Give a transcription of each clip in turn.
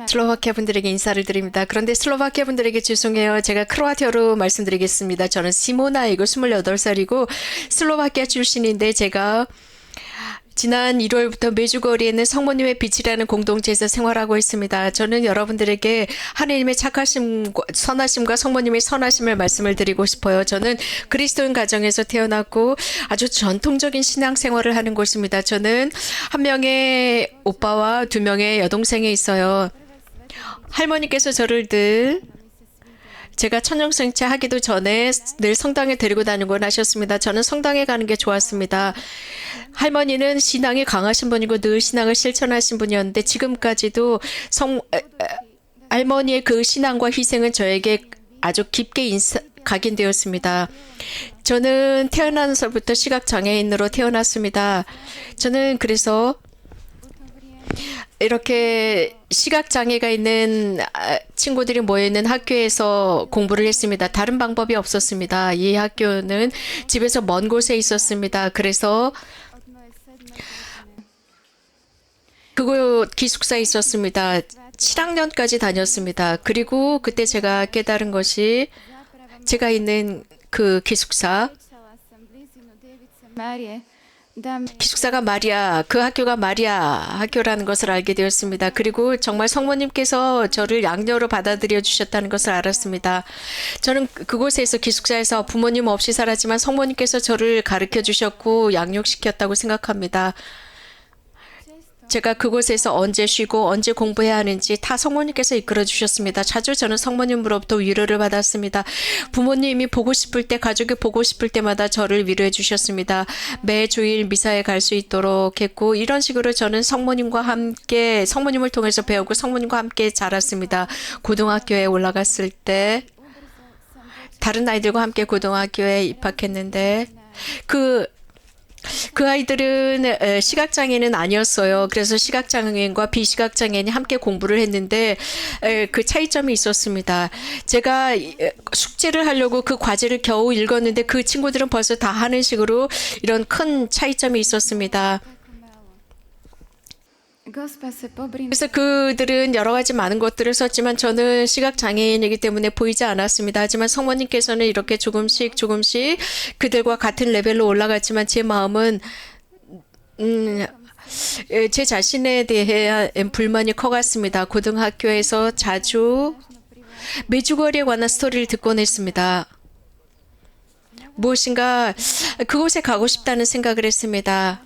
슬로바키아 분들에게 인사를 드립니다. 그런데 슬로바키아 분들에게 죄송해요. 제가 크로아티아로 말씀드리겠습니다. 저는 시모나이고 28살이고 슬로바키아 출신인데 제가 지난 1월부터 메주거리에 는 성모님의 빛이라는 공동체에서 생활하고 있습니다. 저는 여러분들에게 하나님의 착하심과 선하심과 성모님의 선하심을 말씀을 드리고 싶어요. 저는 그리스도인 가정에서 태어났고 아주 전통적인 신앙생활을 하는 곳입니다. 저는 한 명의 오빠와 두 명의 여동생이 있어요. 할머니께서 저를 늘 제가 천년생체 하기도 전에 늘 성당에 데리고 다니곤 하셨습니다. 저는 성당에 가는 게 좋았습니다. 할머니는 신앙이 강하신 분이고 늘 신앙을 실천하신 분이었는데 지금까지도 할머니의 그 신앙과 희생은 저에게 아주 깊게 각인되었습니다. 저는 태어나서부터 시각장애인으로 태어났습니다. 저는 그래서 이렇게 시각장애가 있는 친구들이 모여있는 학교에서 공부를 했습니다. 다른 방법이 없었습니다. 이 학교는 집에서 먼 곳에 있었습니다. 그래서 그곳 기숙사에 있었습니다. 7학년까지 다녔습니다. 그리고 그때 제가 깨달은 것이 제가 있는 그 기숙사가 마리아, 그 학교가 마리아 학교라는 것을 알게 되었습니다. 그리고 정말 성모님께서 저를 양녀로 받아들여 주셨다는 것을 알았습니다. 저는 그곳에서 기숙사에서 부모님 없이 살았지만 성모님께서 저를 가르쳐 주셨고 양육시켰다고 생각합니다. 제가 그곳에서 언제 쉬고 언제 공부해야 하는지 다 성모님께서 이끌어 주셨습니다. 자주 저는 성모님으로부터 위로를 받았습니다. 부모님이 보고 싶을 때, 가족이 보고 싶을 때마다 저를 위로해 주셨습니다. 매 주일 미사에 갈 수 있도록 했고 이런 식으로 저는 성모님과 함께 성모님을 통해서 배우고 성모님과 함께 자랐습니다. 고등학교에 올라갔을 때 다른 아이들과 함께 고등학교에 입학했는데 그 아이들은 시각장애는 아니었어요. 그래서 시각장애인과 비시각장애인이 함께 공부를 했는데 그 차이점이 있었습니다. 제가 숙제를 하려고 그 과제를 겨우 읽었는데 그 친구들은 벌써 다 하는 식으로 이런 큰 차이점이 있었습니다. 그래서 그들은 여러 가지 많은 것들을 썼지만 저는 시각장애인이기 때문에 보이지 않았습니다. 하지만 성모님께서는 이렇게 조금씩 그들과 같은 레벨로 올라갔지만 제 마음은 제 자신에 대해 불만이 커갔습니다. 고등학교에서 자주 메주거리에 관한 스토리를 듣곤 했습니다. 무엇인가 그곳에 가고 싶다는 생각을 했습니다.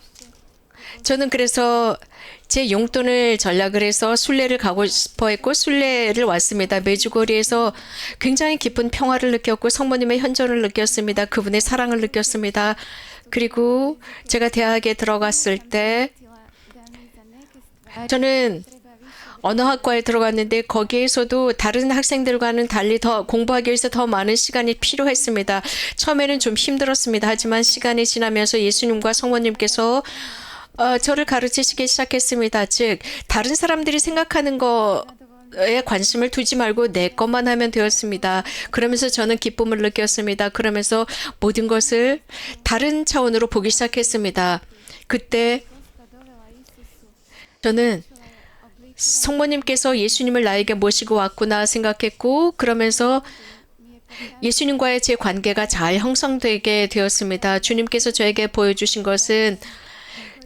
저는 그래서 제 용돈을 전략을 해서 순례를 가고 싶어 했고 순례를 왔습니다. 메주거리에서 굉장히 깊은 평화를 느꼈고 성모님의 현존을 느꼈습니다. 그분의 사랑을 느꼈습니다. 그리고 제가 대학에 들어갔을 때 저는 언어학과에 들어갔는데 거기에서도 다른 학생들과는 달리 더 공부하기 위해서 더 많은 시간이 필요했습니다. 처음에는 좀 힘들었습니다. 하지만 시간이 지나면서 예수님과 성모님께서 저를 가르치시기 시작했습니다. 즉 다른 사람들이 생각하는 거에 관심을 두지 말고 내 것만 하면 되었습니다. 그러면서 저는 기쁨을 느꼈습니다. 그러면서 모든 것을 다른 차원으로 보기 시작했습니다. 그때 저는 성모님께서 예수님을 나에게 모시고 왔구나 생각했고 그러면서 예수님과의 제 관계가 잘 형성되게 되었습니다. 주님께서 저에게 보여주신 것은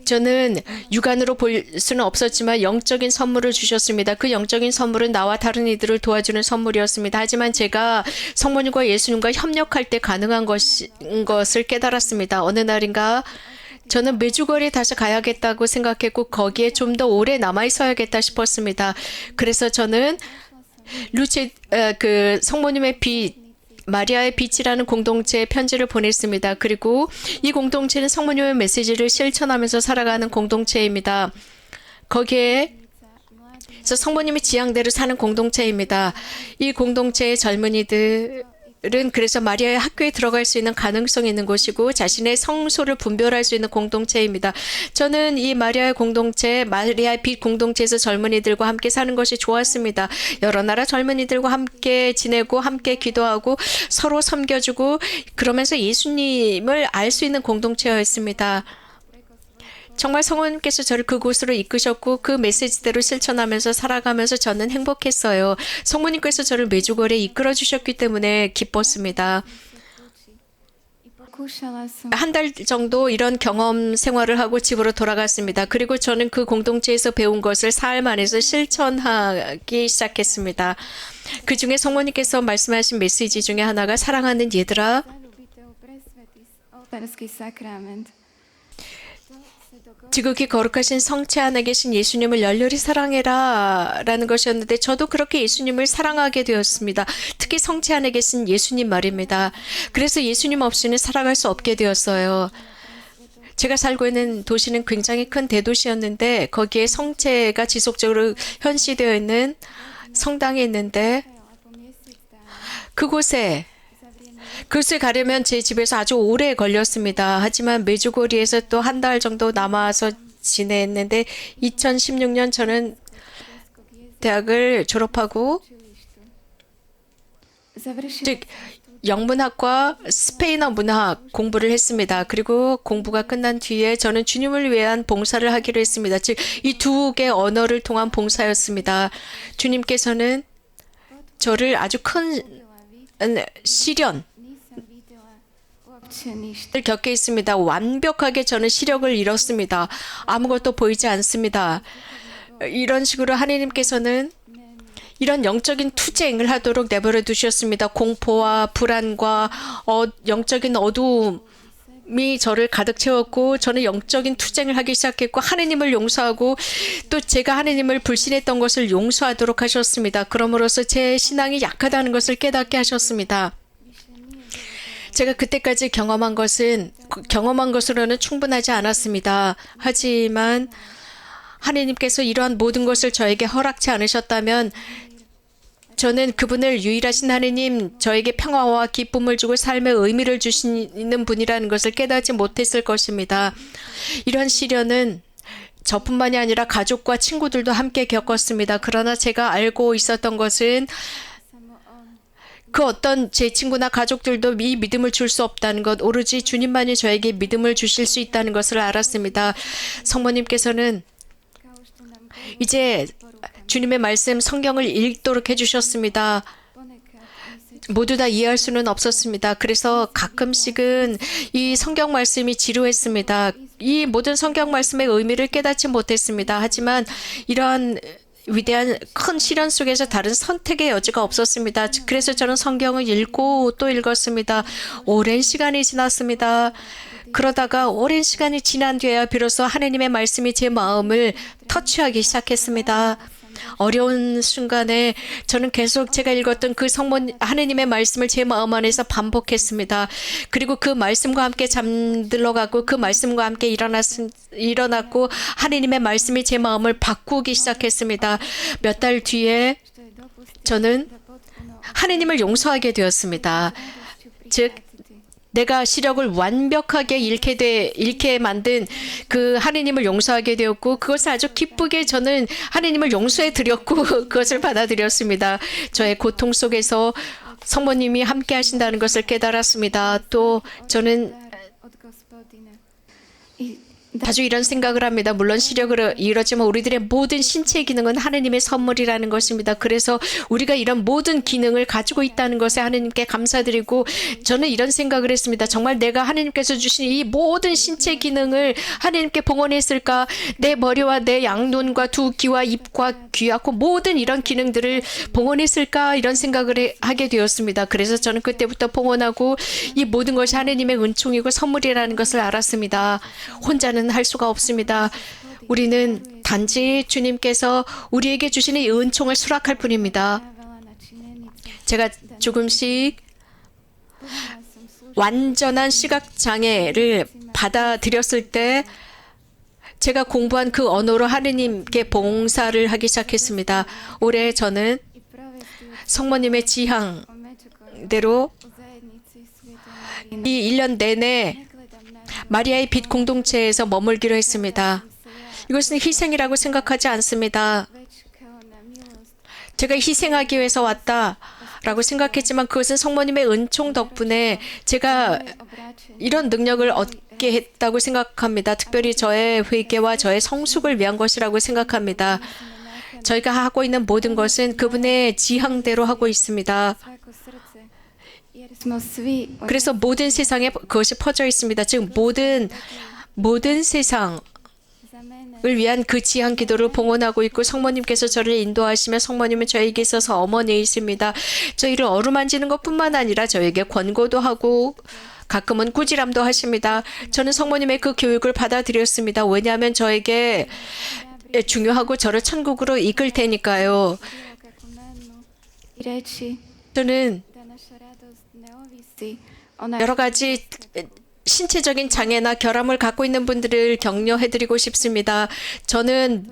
저는 육안으로 볼 수는 없었지만 영적인 선물을 주셨습니다. 그 영적인 선물은 나와 다른 이들을 도와주는 선물이었습니다. 하지만 제가 성모님과 예수님과 협력할 때 가능한 것을 깨달았습니다. 어느 날인가 저는 메주거리에 다시 가야겠다고 생각했고 거기에 좀 더 오래 남아 있어야겠다 싶었습니다. 그래서 저는 그 성모님의 빛 마리아의 빛이라는 공동체에 편지를 보냈습니다. 그리고 이 공동체는 성모님의 메시지를 실천하면서 살아가는 공동체입니다. 거기에 성모님의 지향대로 사는 공동체입니다. 이 공동체의 젊은이들은 그래서 마리아의 학교에 들어갈 수 있는 가능성이 있는 곳이고 자신의 성소를 분별할 수 있는 공동체입니다. 저는 이 마리아의 공동체, 마리아의 빛 공동체에서 젊은이들과 함께 사는 것이 좋았습니다. 여러 나라 젊은이들과 함께 지내고 함께 기도하고 서로 섬겨주고 그러면서 예수님을 알 수 있는 공동체였습니다. 정말 성모님께서 저를 그곳으로 이끄셨고 그 메시지대로 실천하면서 살아가면서 저는 행복했어요. 성모님께서 저를 메주골에 이끌어 주셨기 때문에 기뻤습니다. Pokušala som 한 달 정도 이런 경험 생활을 하고 집으로 돌아갔습니다. 그리고 저는 그 공동체에서 배운 것을 삶 안에서 실천하기 시작했습니다. 그 중에 성모님께서 말씀하신 메시지 중에 하나가 사랑하는 얘들아, zaľúbite presvätý oltársky sakrament. 지극히 거룩하신 성체 안에 계신 예수님을 열렬히 사랑해라 라는 것이었는데 저도 그렇게 예수님을 사랑하게 되었습니다. 특히 성체 안에 계신 예수님 말입니다. 그래서 예수님 없이는 살아갈 수 없게 되었어요. 제가 살고 있는 도시는 굉장히 큰 대도시였는데 거기에 성체가 지속적으로 현시되어 있는 성당이 있는데 그곳에 가려면 제 집에서 아주 오래 걸렸습니다. 하지만 메주고리에서 또 한 달 정도 남아서 지냈는데 2016년 저는 대학을 졸업하고 Završila 즉 영문학과 스페인어 문학 공부를 했습니다. 그리고 공부가 끝난 뒤에 저는 주님을 위한 봉사를 하기로 했습니다. 즉 이 두 개 언어를 통한 봉사였습니다. 주님께서는 저를 아주 큰 시련 nisam videla uopće ništa. 을 겪게 있습니다. 완벽하게 저는 시력을 잃었습니다. 아무것도 보이지 않습니다. 이런 식으로 하나님께서는 이런 영적인 투쟁을 하도록 내버려 두셨습니다. 공포와 불안과 영적인 어두움이 저를 가득 채웠고 저는 영적인 투쟁을 하기 시작했고 하나님을 용서하고 또 제가 하나님을 불신했던 것을 용서하도록 하셨습니다. 그러므로써 제 신앙이 약하다는 것을 깨닫게 하셨습니다. 제가 그때까지 경험한 것으로는 충분하지 않았습니다. 하지만 하나님께서 이러한 모든 것을 저에게 허락치 않으셨다면 저는 그분을 유일하신 하나님, 저에게 평화와 기쁨을 주고 삶의 의미를 주시는 분이라는 것을 깨닫지 못했을 것입니다. 이러한 시련은 저뿐만이 아니라 가족과 친구들도 함께 겪었습니다. 그러나 제가 알고 있었던 것은 그 어떤 제 친구나 가족들도 이 믿음을 줄 수 없다는 것, 오로지 주님만이 저에게 믿음을 주실 수 있다는 것을 알았습니다. 성모님께서는 이제 주님의 말씀 성경을 읽도록 해주셨습니다. 모두 다 이해할 수는 없었습니다. 그래서 가끔씩은 이 성경 말씀이 지루했습니다. 이 모든 성경 말씀의 의미를 깨닫지 못했습니다. 하지만 이러한 위대한 큰 시련 속에서 다른 선택의 여지가 없었습니다. 그래서 저는 성경을 읽고 또 읽었습니다. 오랜 시간이 지났습니다. 그러다가 오랜 시간이 지난 뒤에야 비로소 하나님의 말씀이 제 마음을 터치하기 시작했습니다. 어려운 순간에 저는 계속 제가 읽었던 그 하나님의 말씀을 제 마음 안에서 반복했습니다. 그리고 그 말씀과 함께 잠들어가고 그 말씀과 함께 일어났고 하나님의 말씀이 제 마음을 바꾸기 시작했습니다. 몇 달 뒤에 저는 하나님을 용서하게 되었습니다. 즉 내가 시력을 완벽하게 잃게 만든 그 하나님을 용서하게 되었고 그것을 아주 기쁘게 저는 하나님을 용서해 드렸고 그것을 받아들였습니다. 저의 고통 속에서 성모님이 함께 하신다는 것을 깨달았습니다. 또 저는 od Gospodina. I 자주 이런 생각을 합니다. 물론 시력을 잃었지만 우리들의 모든 신체 기능은 하나님의 선물이라는 것입니다. 그래서 우리가 이런 모든 기능을 가지고 있다는 것에 하나님께 감사드리고 저는 이런 생각을 했습니다. 정말 내가 하나님께서 주신 이 모든 신체 기능을 하나님께 봉헌했을까? 내 머리와 내 양눈과 두 귀와 입과 귀하고 모든 이런 기능들을 봉헌했을까? 이런 생각을 하게 되었습니다. 그래서 저는 그때부터 봉헌하고 이 모든 것이 하나님의 은총이고 선물이라는 것을 알았습니다. 혼자는 할 수가 없습니다. 우리는 단지 주님께서 우리에게 주시는 이 은총을 수락할 뿐입니다. dávala na činenicu. 제가 조금씩 완전한 시각 장애를 받아들였을 때 제가 공부한 그 언어로 하느님께 봉사를 하기 시작했습니다. 올해 저는 I provesti 성모님의 u 지향대로 Međugorju u zajednici Svete Marine. 이 1년 내내 Ne gledam na 마리아의 빛 공동체에서 머물기로 했습니다. 이것은 희생이라고 생각하지 않습니다. već kao na milost. 제가 희생하기 위해서 왔다라고 생각했지만 그것은 성모님의 은총 덕분에 제가 Obraćanje 이런 능력을 얻게 있게 했다고 생각합니다. 특별히 저의 회개와 저의 성숙을 위한 것이라고 생각합니다. 저희가 하고 있는 모든 것은 그분의 지향대로 하고 있습니다. svako srce, jer smo svi 그래서 모든 세상에 그것이 퍼져 있습니다. 즉 모든 세상을 za mene 위한 그 지향 기도를 봉헌하고 있고 성모님께서 저를 인도하시며 성모님은 저에게 있어서 어머니이십니다. 저희를 어루만지는 것뿐만 아니라 저에게 권고도 하고 가끔은 꾸지람도 하십니다. 저는 성모님의 그 교육을 받아들였습니다. 왜냐하면 저에게 중요하고 저를 천국으로 이끌 테니까요. bilo kako menu i reći 저는 da naša radost ne ovisi o 여러 가지 신체적인 장애나 결함을 갖고 있는 분들을 격려해드리고 싶습니다. 저는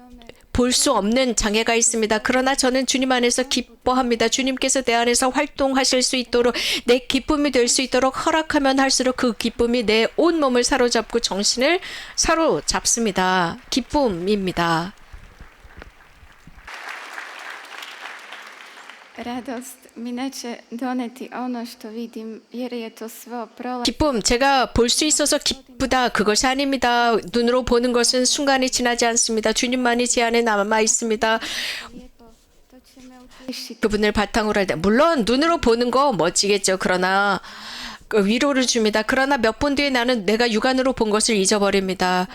볼 수 없는 장애가 있습니다. 그러나 저는 주님 안에서 기뻐합니다. 주님께서 내 안에서 활동하실 수 있도록 내 기쁨이 될 수 있도록 허락하면 할수록 그 기쁨이 내 온몸을 사로잡고 정신을 사로잡습니다. 기쁨입니다. radost mi neće doneti ono što vidim jer je to svo prolaz. 기쁨, 제가 볼 수 있어서 기쁘다. 그것이 아닙니다. 눈으로 보는 것은 순간이 지나지 않습니다. 주님만이 제 안에 남아 있습니다. Lijepo, to će me utješiti. 그분을 바탕으로 할 때, 물론 눈으로 보는 거 멋지겠죠. 그러나 그 위로를 줍니다. 그러나 몇 분 뒤에 나는 내가 육안으로 본 것을 잊어버립니다.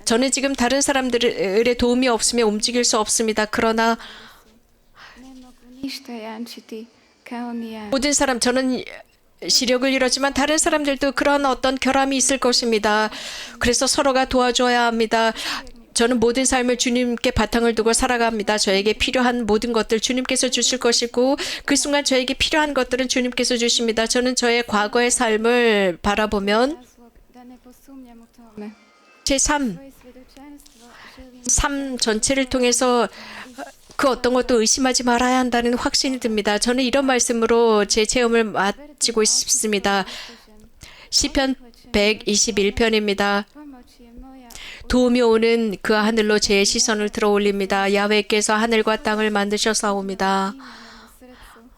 저는 지금 다른 사람들의 도움이 없으면 움직일 수 없습니다. 그러나 Ne mogu ništa jamčiti kao ni ja. 모든 사람, 저는 시력을 잃었지만 다른 사람들도 그런 어떤 결함이 있을 것입니다. 그래서 서로가 도와줘야 합니다. 저는 모든 삶을 주님께 바탕을 두고 살아갑니다. 저에게 필요한 모든 것들 주님께서 주실 것이고 그 순간 저에게 필요한 것들은 주님께서 주십니다. 저는 저의 과거의 삶을 바라보면 Razlog da ne posumnjam u tome. 제 Svoje svjedočanstvo želim 삶 전체를 통해서 그 어떤 것도 의심하지 말아야 한다는 확신이 듭니다. 저는 이런 말씀으로 제 체험을 마치고 싶습니다. 시편 121편입니다. pomoć je moja 도움이 오는 그 하늘로 제 시선을 들어 올립니다. 야훼께서 하늘과 땅을 만드셔사옵니다. u srcu.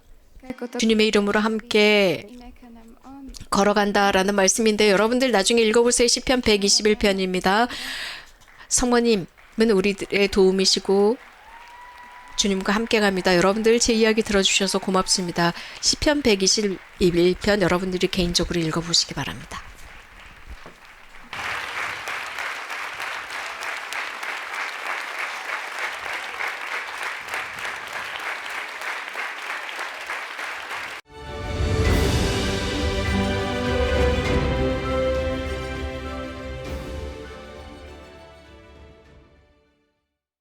Kako to 주님의 이름으로 함께 i neka nam on 걸어간다라는 말씀인데 여러분들 나중에 읽어보세요. 시편 121편입니다. 성모님은 우리들의 도움이시고 주님과 함께 갑니다. 여러분들 제 이야기 들어주셔서 고맙습니다. 시편 121편 여러분들이 개인적으로 읽어보시기 바랍니다.